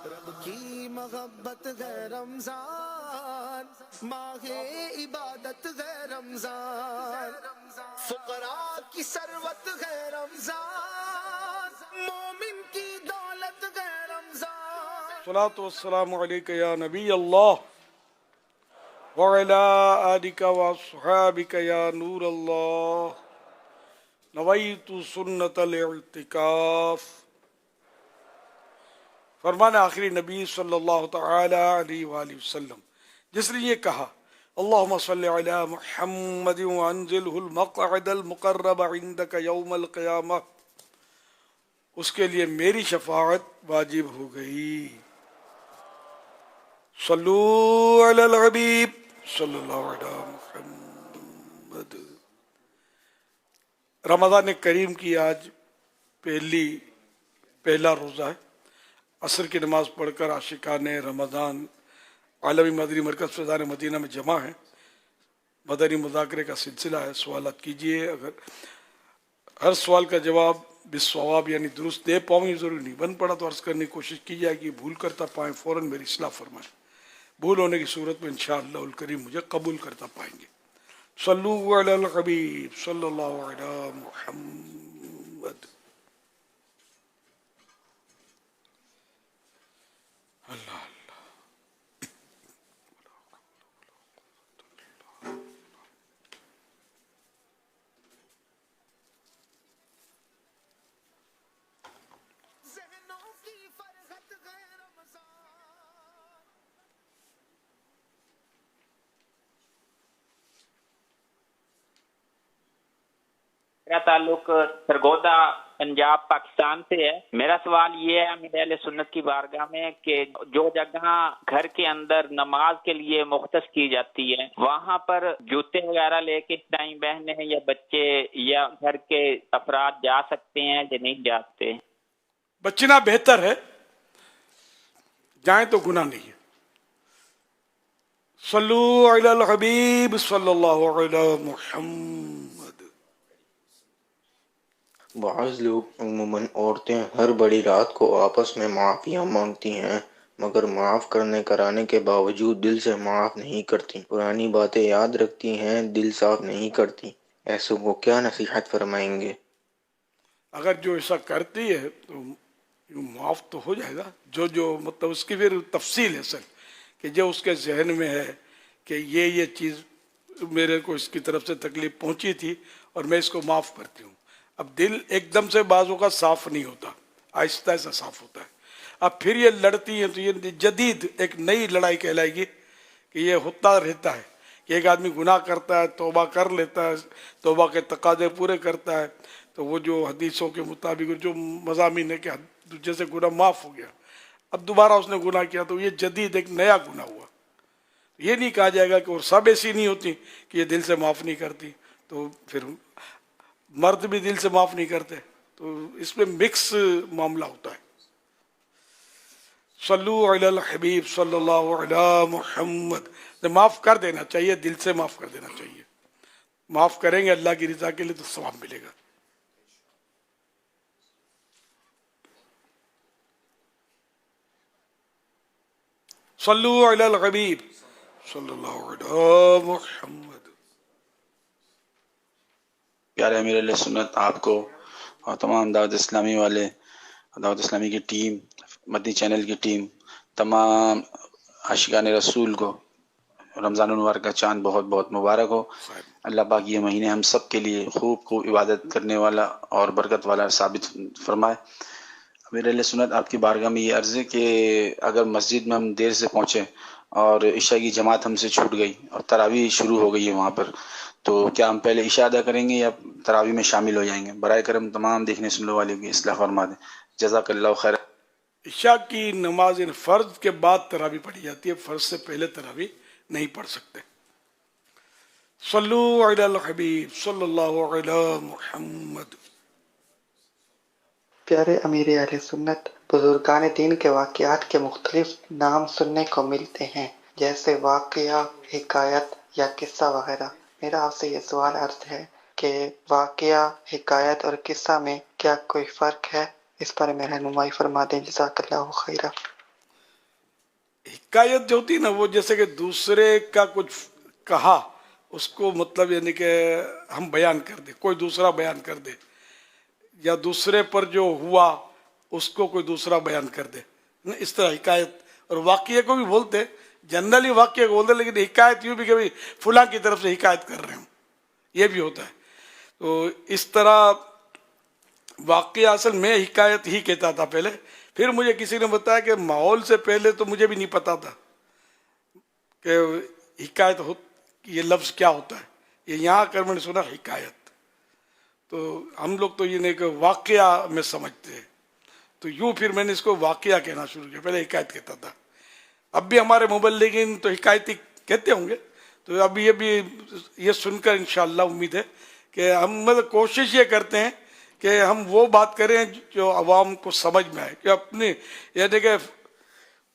رب کی محبت ہے رمضان، ماہ عبادت ہے رمضان، فقراء کی ثروت ہے رمضان، مومن کی دولت ہے رمضان. الصلاۃ والسلام علیک یا نبی اللہ وعلی آلک واصحابک یا نور اللہ. نویت سنت الاعتکاف. فرمان آخری نبی صلی اللہ تعالی علیہ وآلہ وسلم جس نے یہ کہا اللہم صلی علی محمد وانزلہ المقعد المقرب عندک یوم القیامہ، اس کے لیے میری شفاعت واجب ہو گئی. صلو علی الحبیب صلی اللہ علی محمد. رمضان کریم کی آج پہلا روزہ ہے. عصر کی نماز پڑھ کر عاشقان رمضان عالمی مدنی مرکز فیضان مدینہ میں جمع ہیں. مدنی مذاکرے کا سلسلہ ہے. سوالات کیجئے. اگر ہر سوال کا جواب بالصواب یعنی درست دے پاؤں، یہ ضروری نہیں، بن پڑا تو عرض کرنے کی کوشش کی جائے گی. بھول کرتا پائیں فوراً میری اصلاح فرمائیں. بھول ہونے کی صورت میں انشاءاللہ الکریم مجھے قبول کرتا پائیں گے. صلو علی الحبیب صلی اللہ علی محمد. اللہ ذہنوں کی فرحت ہے رمضان. میرا تعلق سرگودا پنجاب پاکستان سے ہے. میرا سوال یہ ہے امیر اہل سنت کی بارگاہ میں کہ جو جگہ گھر کے اندر نماز کے لیے مختص کی جاتی ہے وہاں پر جوتے وغیرہ لے کے دائیں بہنیں یا بچے یا گھر کے افراد جا سکتے ہیں یا نہیں جاتے؟ بچنا بہتر ہے، جائیں تو گناہ نہیں ہے. صلو علی الحبیب صلی اللہ علی محمد. بعض لوگ عموماً عورتیں ہر بڑی رات کو آپس میں معافیاں مانگتی ہیں مگر معاف کرنے کرانے کے باوجود دل سے معاف نہیں کرتی، پرانی باتیں یاد رکھتی ہیں، دل صاف نہیں کرتی، ایسوں کو کیا نصیحت فرمائیں گے؟ اگر جو ایسا کرتی ہے تو معاف تو ہو جائے گا، جو مطلب اس کی پھر تفصیل ہے سر، کہ جو اس کے ذہن میں ہے کہ یہ چیز میرے کو اس کی طرف سے تکلیف پہنچی تھی اور میں اس کو معاف کرتی ہوں۔ اب دل ایک دم سے بعضوں کا صاف نہیں ہوتا، آہستہ آہستہ صاف ہوتا ہے۔ اب پھر یہ لڑتی ہیں تو یہ جدید ایک نئی لڑائی کہلائے گی کہ یہ ہوتا رہتا ہے کہ ایک آدمی گناہ کرتا ہے، توبہ کر لیتا ہے، توبہ کے تقاضے پورے کرتا ہے، تو وہ جو حدیثوں کے مطابق جو مضامین ہے کہ جیسے گناہ معاف ہو گیا، اب دوبارہ اس نے گناہ کیا تو یہ جدید ایک نیا گناہ ہوا۔ یہ نہیں کہا جائے گا کہ اور سب ایسی نہیں ہوتی کہ یہ دل سے معاف نہیں کرتی، تو پھر مرد بھی دل سے معاف نہیں کرتے، تو اس میں مکس معاملہ ہوتا ہے۔ صلو علی الحبیب صلی اللہ علی محمد۔ معاف کر دینا چاہیے، دل سے معاف کر دینا چاہیے، معاف کریں گے اللہ کی رضا کے لیے تو ثواب ملے گا۔ صلو علی الحبیب صلی اللہ علی محمد۔ پیارے امیر علیہ سنت آپ کو اور تمام دعوت اسلامی والے، دعوت اسلامی کی ٹیم، مدنی چینل کی ٹیم، تمام عاشقان رسول کو رمضان المبارک کا چاند بہت بہت مبارک ہو۔ اللہ پاک یہ مہینے ہم سب کے لیے خوب خوب عبادت کرنے والا اور برکت والا ثابت فرمائے۔ امیر علیہ سنت آپ کی بارگاہ میں یہ عرض ہے کہ اگر مسجد میں ہم دیر سے پہنچے اور عشاء کی جماعت ہم سے چھوٹ گئی اور تراویح شروع ہو گئی ہے وہاں پر، تو کیا ہم پہلے عشاء ادا کریں گے یا تراویح میں شامل ہو جائیں گے؟ برائے کرم تمام دیکھنے سننے والوں کی اصلاح فرما دیں، جزاک اللہ خیر۔ عشاء کی نماز فرض کے بعد تراویح پڑھی جاتی ہے، فرض سے پہلے تراویح نہیں پڑھ سکتے۔ صلو علی الحبیب صلی اللہ علی محمد۔ پیارے امیر اہل سنت، بزرگان دین کے واقعات کے مختلف نام سننے کو ملتے ہیں، جیسے واقعہ، حکایت یا قصہ وغیرہ۔ میرا آپ سے یہ سوال عرض ہے کہ واقعہ، حکایت اور قصہ میں کیا کوئی فرق ہے؟ اس پر میں رہنمائی فرما دیں، جزاک اللہ خیرہ۔ حکایت جو ہوتی ہے نا، وہ جیسے کہ دوسرے کا کچھ کہا، اس کو مطلب یعنی کہ ہم بیان کر دیں، کوئی دوسرا بیان کر دے، یا دوسرے پر جو ہوا اس کو کوئی دوسرا بیان کر دے، اس طرح حکایت۔ اور واقعے کو بھی بولتے، جنرلی واقعے کو بولتے، لیکن حکایت یوں بھی کہ بھائی فلاں کی طرف سے حکایت کر رہے ہوں، یہ بھی ہوتا ہے۔ تو اس طرح واقعہ اصل میں حکایت ہی کہتا تھا پہلے، پھر مجھے کسی نے بتایا کہ ماحول سے پہلے تو مجھے بھی نہیں پتا تھا کہ حکایت یہ لفظ کیا ہوتا ہے، یہ یہاں کر میں نے سنا حکایت، تو ہم لوگ تو یہ نہیں کہ واقعہ میں سمجھتے ہیں، تو یوں پھر میں نے اس کو واقعہ کہنا شروع کیا، پہلے حکایت کہتا تھا۔ اب بھی ہمارے مبلغین تو حکایتی کہتے ہوں گے، تو اب یہ بھی یہ سن کر انشاءاللہ امید ہے کہ ہم مطلب کوشش یہ کرتے ہیں کہ ہم وہ بات کریں جو عوام کو سمجھ میں آئے، کہ اپنی یعنی کہ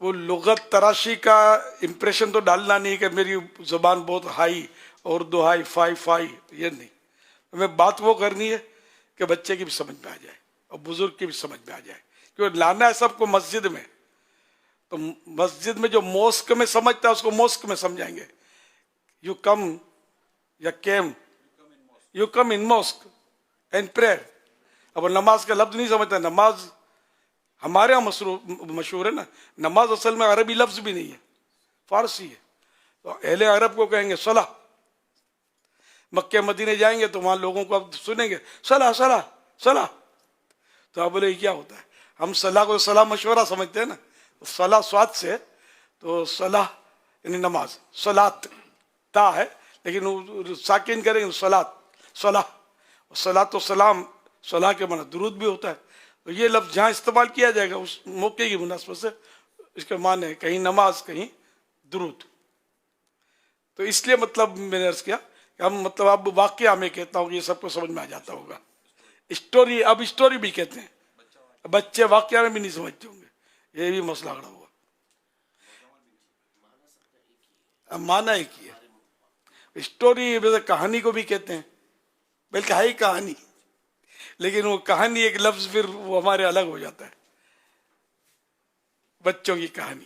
وہ لغت تراشی کا امپریشن تو ڈالنا نہیں کہ میری زبان بہت ہائی، اردو ہائی، فائی، یہ نہیں، ہمیں بات وہ کرنی ہے کہ بچے کی بھی سمجھ میں آ جائے اور بزرگ کی بھی سمجھ میں آ جائے، کیونکہ لانا ہے سب کو مسجد میں، تو مسجد میں جو موسک میں سمجھتا ہے اس کو موسک میں سمجھائیں گے۔ You come in mosque and prayer. اب نماز کا لفظ نہیں سمجھتا، نماز ہمارے یہاں مشہور ہے نا، نماز اصل میں عربی لفظ بھی نہیں ہے، فارسی ہے، تو اہل عرب کو کہیں گے صلاح۔ مکہ مدینے جائیں گے تو وہاں لوگوں کو اب سنیں گے صلاح صلاح صلاح، تو آپ بولے کیا ہوتا ہے؟ ہم صلاح کو صلاح مشورہ سمجھتے ہیں نا، صلاح سواد سے، تو صلاح یعنی نماز، صلاۃ تا ہے لیکن ساکن کریں گے صلاۃ، صلاح، صلاۃ و سلام، صلاح کے معنی درود بھی ہوتا ہے، تو یہ لفظ جہاں استعمال کیا جائے گا اس موقع کی مناسبت سے اس کے معنی ہے کہیں نماز کہیں درود۔ تو اس لیے مطلب میں نے عرض کیا کہ ہم مطلب اب واقعہ میں کہتا ہوں کہ یہ سب کو سمجھ میں آ جاتا ہوگا۔ اسٹوری، اب اسٹوری بھی کہتے ہیں، بچے واقعہ میں بھی نہیں سمجھتے ہوں گے، یہ بھی مسئلہ کھڑا ہوا۔ اب معنی ایک ہی ہے، اسٹوری کہانی کو بھی کہتے ہیں، بلکہ ہے ہی کہانی، لیکن وہ کہانی ایک لفظ پھر وہ ہمارے الگ ہو جاتا ہے، بچوں کی کہانی۔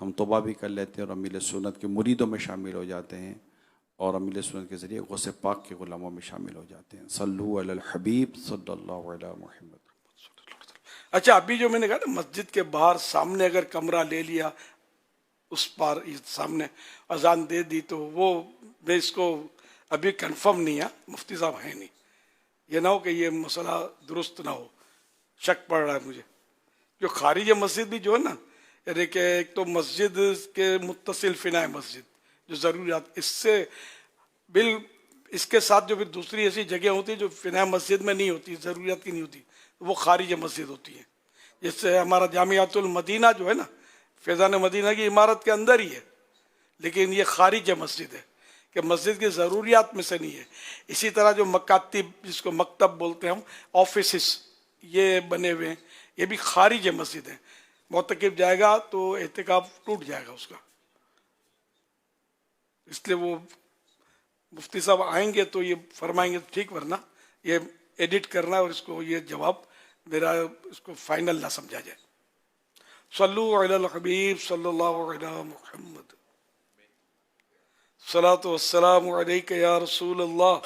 ہم توبہ بھی کر لیتے ہیں اور امیل سنت کے مریدوں میں شامل ہو جاتے ہیں اور امیل سنت کے ذریعے غوث پاک کے غلاموں میں شامل ہو جاتے ہیں. صلو علی الحبیب صلی اللہ علیہ محمد. اچھا ابھی جو میں نے کہا نا مسجد کے باہر سامنے اگر کمرہ لے لیا اس پار سامنے اذان دے دی تو وہ میں اس کو ابھی کنفرم نہیں ہے مفتی صاحب ہیں نہیں یہ نہ ہو کہ یہ مسئلہ درست نہ ہو شک پڑ رہا ہے مجھے جو خارج مسجد بھی جو ہے نا یعنی کہ ایک تو مسجد کے متصل فنائے مسجد جو ضروریات اس سے اس کے ساتھ جو پھر دوسری ایسی جگہ ہوتی ہیں جو فنائے مسجد میں نہیں ہوتی ضروریات کی نہیں ہوتی وہ خارج مسجد ہوتی ہے جس سے ہمارا جامعۃ المدینہ جو ہے نا فیضان مدینہ کی عمارت کے اندر ہی ہے لیکن یہ خارج مسجد ہے کہ مسجد کی ضروریات میں سے نہیں ہے. اسی طرح جو مکاتب جس کو مکتب بولتے ہیں ہم آفیسز یہ بنے ہوئے ہیں یہ بھی خارج مسجد ہے. معتکف جائے گا تو اعتکاف ٹوٹ جائے گا اس کا اس لیے وہ مفتی صاحب آئیں گے تو یہ فرمائیں گے ٹھیک ورنہ یہ ایڈٹ کرنا اور اس کو یہ جواب میرا اس کو فائنل نہ سمجھا جائے. صلو علی الحبیب صلی اللہ علی محمد. الصلاۃ والسلام علیک یا رسول اللہ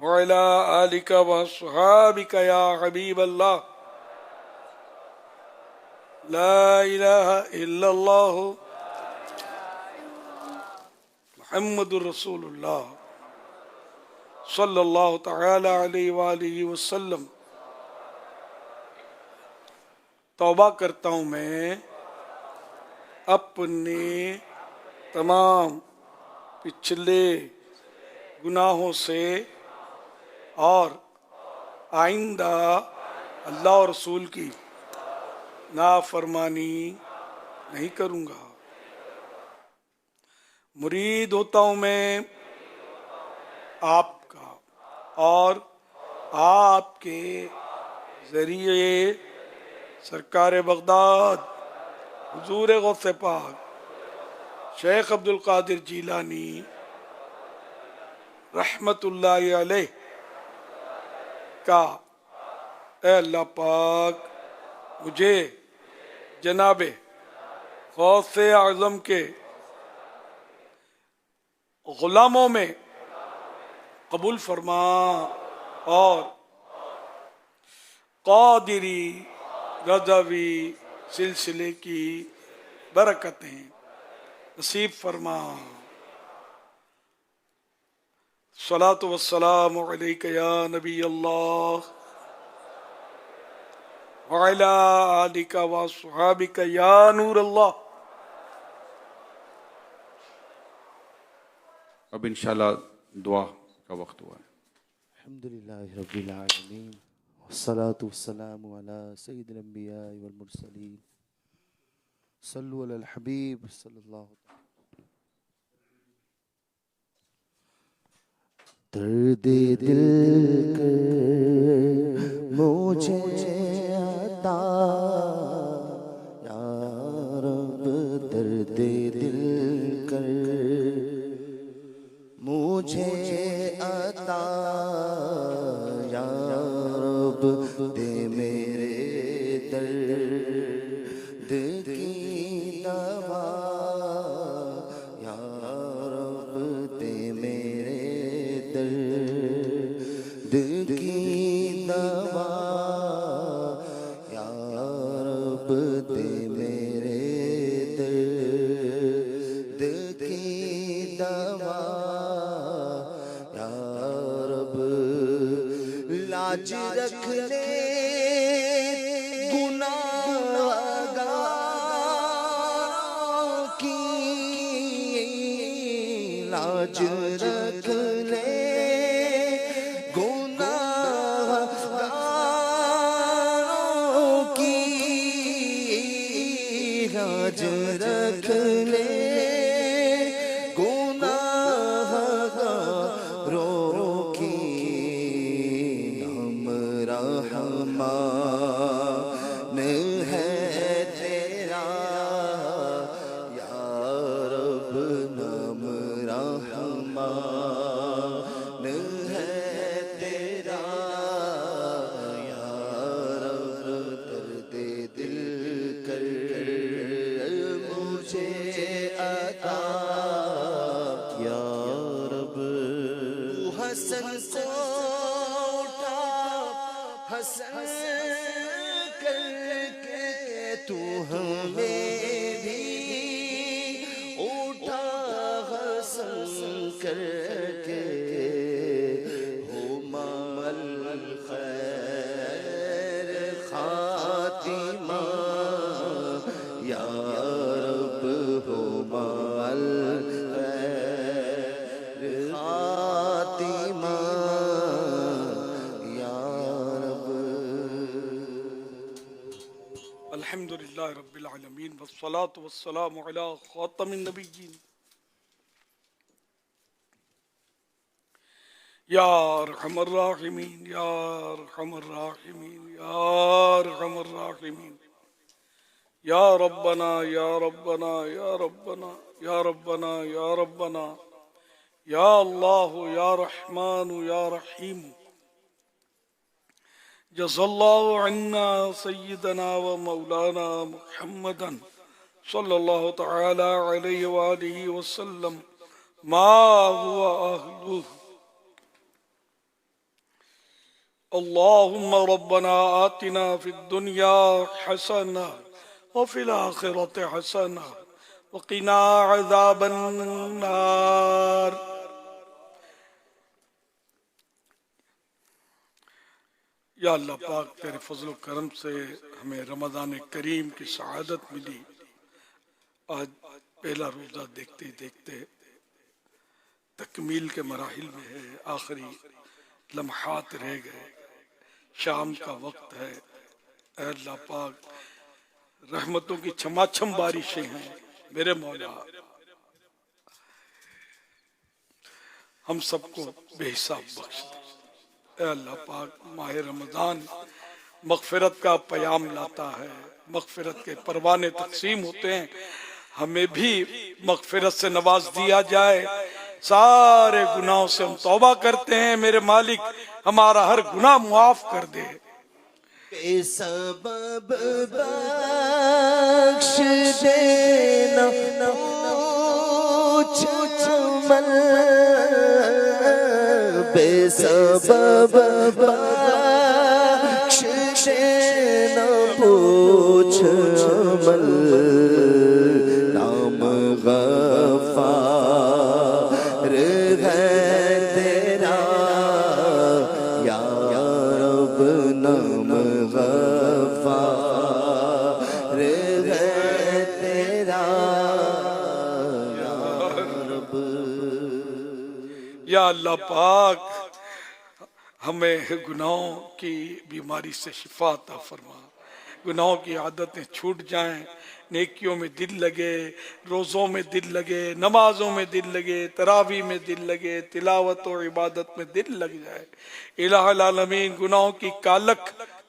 وعلی آلک واصحابک یا حبیب اللہ. لا الہ الا اللہ محمد رسول اللہ صلی اللہ تعالی علیہ وآلہ وسلم. توبہ کرتا ہوں میں اپنے تمام پچھلے گناہوں سے اور آئندہ اللہ اور رسول کی نافرمانی نہیں کروں گا. مرید ہوتا ہوں میں آپ کا اور آپ کے ذریعے سرکار بغداد حضور غوث پاک شیخ عبد القادر جیلانی رحمت اللہ علیہ کا اے اللہ پاک مجھے جناب غوث اعظم کے غلاموں میں قبول فرما اور قادری رضوی سلسلے کی برکتیں نصیب فرما. صلاۃ والسلام علیک یا نبی اللہ وعلی آلک واصحابک یا نور اللہ. اب انشاءاللہ دعا کا وقت ہوا ہے. الحمدللہ رب العالمین والصلاة والسلام علی سید الانبیاء والمرسلین. صلو علی الحبیب صلی اللہ علیہ وسلم. درد دل کر مجھے عطا یا رب درد دل کر مجھے عطا یا رب دے میرے درد کی دوا یا رب دے میرے درد کی دوا یا رب دے میرے درد کی دوا لاج رکھ لے گناہگاروں کی لاج رکھ لے گناہگاروں کی لاج رکھ لے کر اٹھا حسن کر کے تو ہمیں بھی اٹھا حسن کر کے ہو مال الخیر خاتمہ یا رب ہو مال الخیر خاتمہ یا رب. الحمدللہ رب العالمین والصلاة والسلام علی خاتم النبیین یا ارحم الراحمین یا ارحم الراحمین یا ارحم الراحمین یا ربنا یا ربنا یا ربنا یا ربنا یا ربنا یا اللہ یا رحمان یا رحیم. جزا اللہ عنا سیدنا و مولانا محمدا صلی اللہ تعالی علیہ وآلہ وسلم ما هو اہلہ. اللہم ربنا آتنا فی الدنیا حسنہ وفی الآخرۃ حسنہ وقنا عذاب النار. یا اللہ پاک تیرے فضل و کرم سے ہمیں رمضان کریم کی سعادت ملی. آج پہلا روزہ دیکھتے دیکھتے تکمیل کے مراحل میں ہے، آخری لمحات رہ گئے، شام کا وقت ہے. اے اللہ پاک رحمتوں کی چھماچھم بارشیں ہیں میرے مولا، ہم سب کو بے حساب بخش دے. اے اللہ پاک ماہ رمضان مغفرت کا پیام لاتا ہے، مغفرت کے پروانے تقسیم ہوتے ہیں، ہمیں بھی مغفرت سے نواز دیا جائے. سارے گناہوں سے ہم توبہ کرتے ہیں، میرے مالک ہمارا ہر گناہ معاف کر دے. بے سبب بخش دینا پوچھ چمن، بے سبب بخش دینا پوچھ چمن، نام غفار ہے تیرا یا رب، نام غفار ہے تیرا یا رب. یا اللہ پاک ہمیں گناہوں کی بیماری سے شفا عطا فرما، گناہوں کی عادتیں چھوٹ جائیں، نیکیوں میں دل لگے، روزوں میں دل لگے، نمازوں میں دل لگے، تراویح میں دل لگے، تلاوت و عبادت میں دل لگ جائے. الہ العالمین گناہوں کی کالک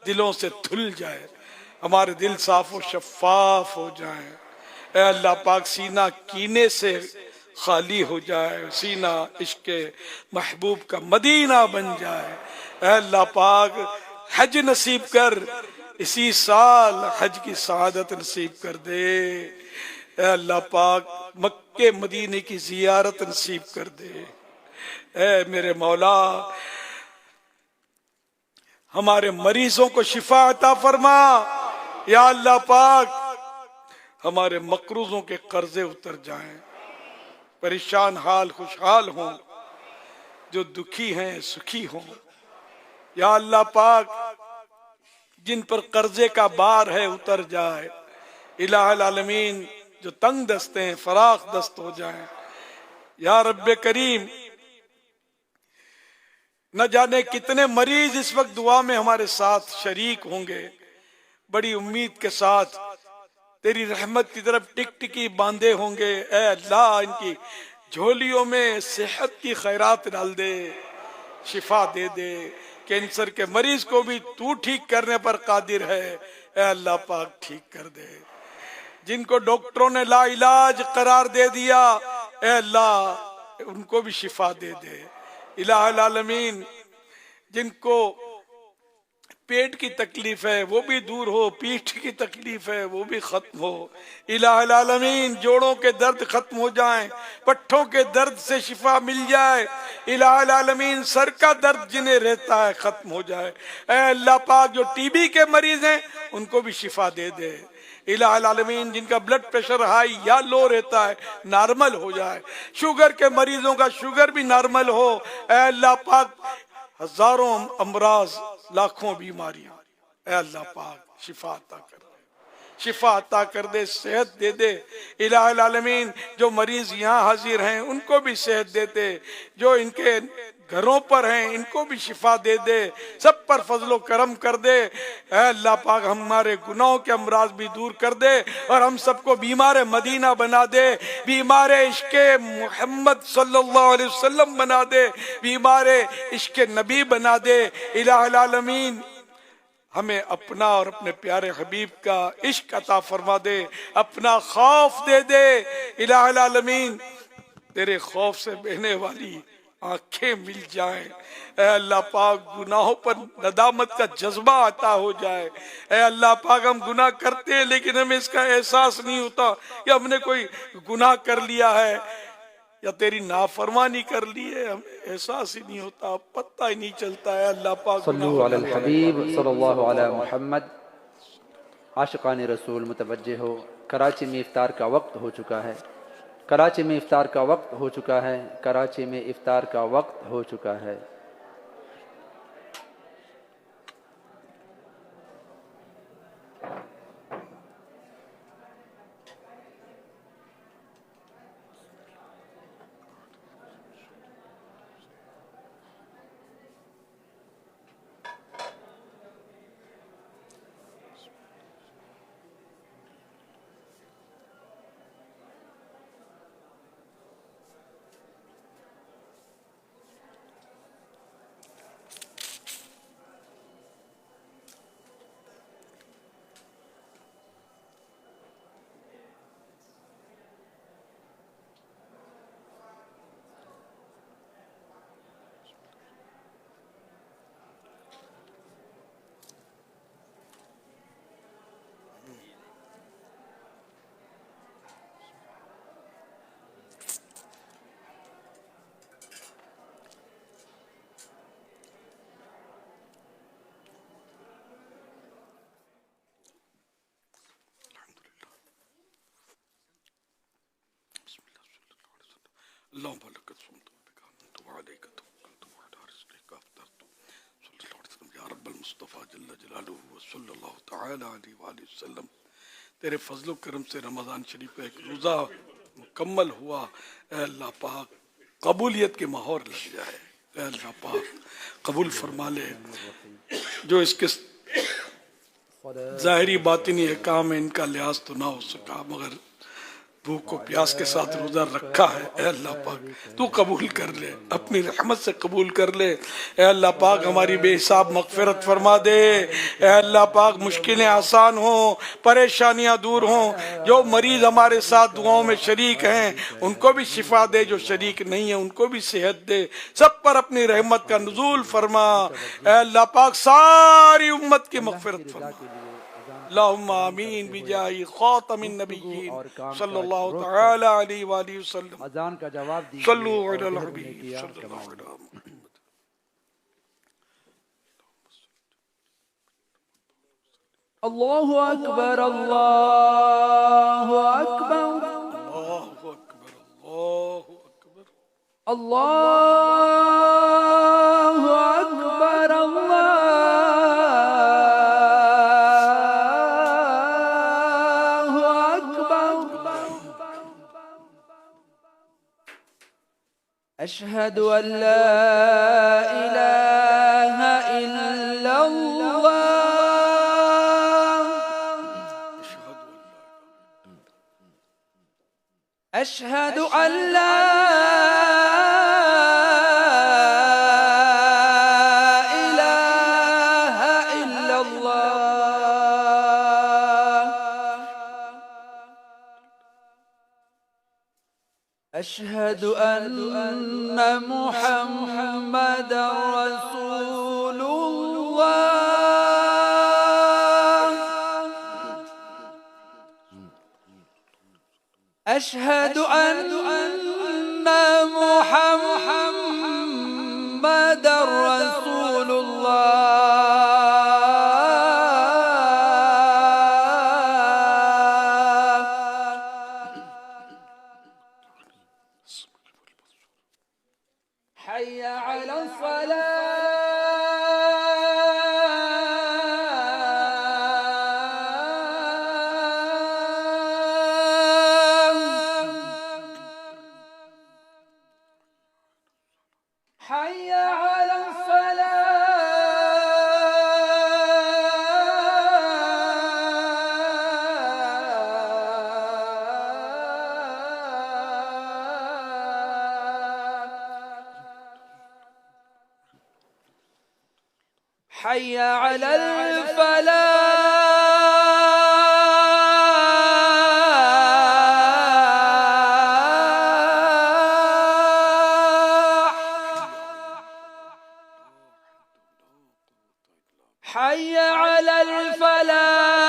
دلوں سے دھل جائے، ہمارے دل صاف و شفاف ہو جائیں. اے اللہ پاک سینہ کینے سے خالی ہو جائے، سینہ عشق محبوب کا مدینہ بن جائے. اے اللہ پاک حج نصیب کر، اسی سال حج کی سعادت نصیب کر دے. اے اللہ پاک مکے مدینے کی زیارت نصیب کر دے. اے میرے مولا ہمارے مریضوں کو شفا عطا فرما. یا اللہ پاک ہمارے مقروضوں کے قرضے اتر جائیں، پریشان حال خوشحال ہوں، جو دکھی ہیں سکھی ہوں. یا اللہ پاک جن پر قرضے کا بار ہے اتر جائے. الہ العالمین جو تنگ دستے ہیں فراخ دست ہو جائیں. یا رب کریم نہ جانے کتنے مریض اس وقت دعا میں ہمارے ساتھ شریک ہوں گے، بڑی امید کے ساتھ تیری رحمت کی طرف ٹک ٹکی باندھے ہوں گے. اے اللہ ان کی جھولیوں میں صحت کی خیرات ڈال دے، شفا دے دے. کینسر کے مریض کو بھی تو ٹھیک کرنے پر قادر ہے. اے اللہ پاک ٹھیک کر دے. جن کو ڈاکٹروں نے لا علاج قرار دے دیا، اے اللہ ان کو بھی شفا دے دے. الہ العالمین جن کو پیٹ کی تکلیف ہے وہ بھی دور ہو، پیٹھ کی تکلیف ہے وہ بھی ختم ہو۔ الہ العالمین جوڑوں کے درد ختم ہو جائیں، پٹھوں کے درد سے شفا مل جائے۔ الہ العالمین سر کا درد جنہیں رہتا ہے ختم ہو جائے۔ اے اللہ پاک جو ٹی بی کے مریض ہیں ان کو بھی شفا دے دے۔ الہ العالمین جن کا بلڈ پریشر ہائی یا لو رہتا ہے نارمل ہو جائے۔ شوگر کے مریضوں کا شوگر بھی نارمل ہو۔ اے اللہ پاک ہزاروں امراض، لاکھوں بیماریاں، اے اللہ پاک شفا عطا کر دے، شفا عطا کر دے، صحت دے دے۔ الہ العالمین جو مریض یہاں حاضر ہیں ان کو بھی صحت دے دے، جو ان کے گھروں پر ہیں ان کو بھی شفا دے دے، سب پر فضل و کرم کر دے۔ اے اللہ پاک ہمارے گناہوں کے امراض بھی دور کر دے اور ہم سب کو بیمار مدینہ بنا دے، بیمار عشق محمد صلی اللہ علیہ وسلم بنا دے، بیمار عشق نبی بنا دے۔ الہ العالمین ہمیں اپنا اور اپنے پیارے حبیب کا عشق عطا فرما دے، اپنا خوف دے دے۔ الہ العالمین تیرے خوف سے بہنے والی آنکھیں مل جائیں۔ اے اللہ پاک گناہوں پر ندامت کا جذبہ عطا ہو جائے۔ اے اللہ پاک ہم گناہ کرتے ہیں لیکن ہمیں اس کا احساس نہیں ہوتا کہ ہم نے کوئی گناہ کر لیا ہے یا تیری نافرمانی کر لی ہے، ہمیں احساس ہی نہیں ہوتا، پتہ ہی نہیں چلتا ہے۔ اللہ پاک صلو علی الحبیب صلی اللہ علی محمد۔ عاشقان رسول متوجہ ہو، کراچی میں افطار کا وقت ہو چکا ہے، کراچی میں افطار کا وقت ہو چکا ہے، کراچی میں افطار کا وقت ہو چکا ہے۔ اللهم لك الحمد وبك وعليك توكلت وعلى رزقك افطرت صلى الله عليه وسلم یا رب المصطفیٰ جل جلالہ وصلی اللہ تعالی علیہ وآلہ وسلم۔ تیرے فضل و کرم سے رمضان شریف کا ایک روزہ مکمل ہوا۔ اے اللہ پاک قبولیت کی مہور لگ جائے، اے اللہ پاک قبول فرما لے۔ جو اس کے ظاہری باطنی احکام ان کا لحاظ تو نہ ہو سکا مگر بھوک و پیاس کے ساتھ روزہ رکھا ہے، اے اللہ پاک تو قبول کر لے، اپنی رحمت سے قبول کر لے۔ اے اللہ پاک ہماری بے حساب مغفرت فرما دے۔ اے اللہ پاک مشکلیں آسان ہوں، پریشانیاں دور ہوں۔ جو مریض ہمارے ساتھ دعاؤں میں شریک ہیں ان کو بھی شفا دے، جو شریک نہیں ہیں ان کو بھی صحت دے، سب پر اپنی رحمت کا نزول فرما۔ اے اللہ پاک ساری امت کی مغفرت فرما۔ اللہم آمین بجاہ خاتم النبیین صلی اللہ تعالی علیہ وآلہ وسلم۔ اذان کا جواب دیجئے صلو علی اور الحبیب کیا صلی اللہ علیہ وسلم۔ اللہ اکبر اللہ اکبر اللہ اکبر اللہ اکبر اللہ اکبر اللہ اشہد ان لا الہ الا اللہ اشہد ان لا الہ الا اللہ اشہد ان محمد رسول اللہ أشهد أن محمد رسول الله. حي على حي على حي على حي على الفلاح.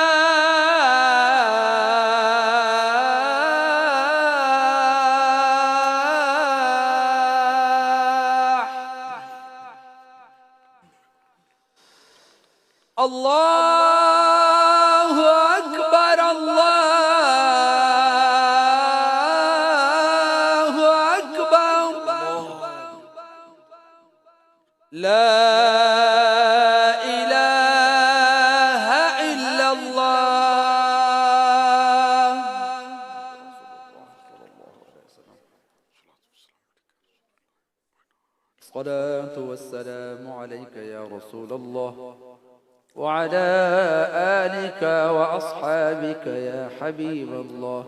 الله أكبر الله أكبر لا إله إلا الله. الصلاة والسلام عليك يا رسول الله وعلى آلك وأصحابك يا حبيب الله.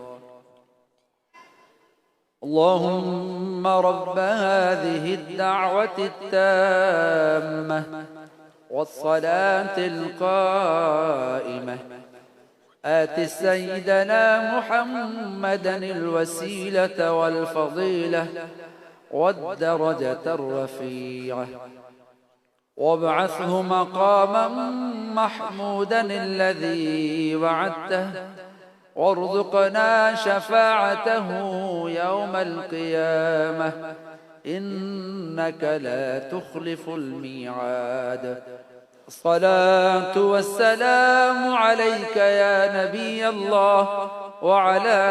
اللهم رب هذه الدعوة التامة والصلاة القائمة آت سيدنا محمدا الوسيلة والفضيلة والدرجة الرفيعة وابعثه مقاما محمودا الذي وعدته وارزقنا شفاعته يوم القيامة إنك لا تخلف الميعاد. الصلاة والسلام عليك يا نبي الله وعلى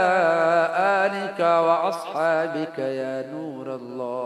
آلك وأصحابك يا نور الله.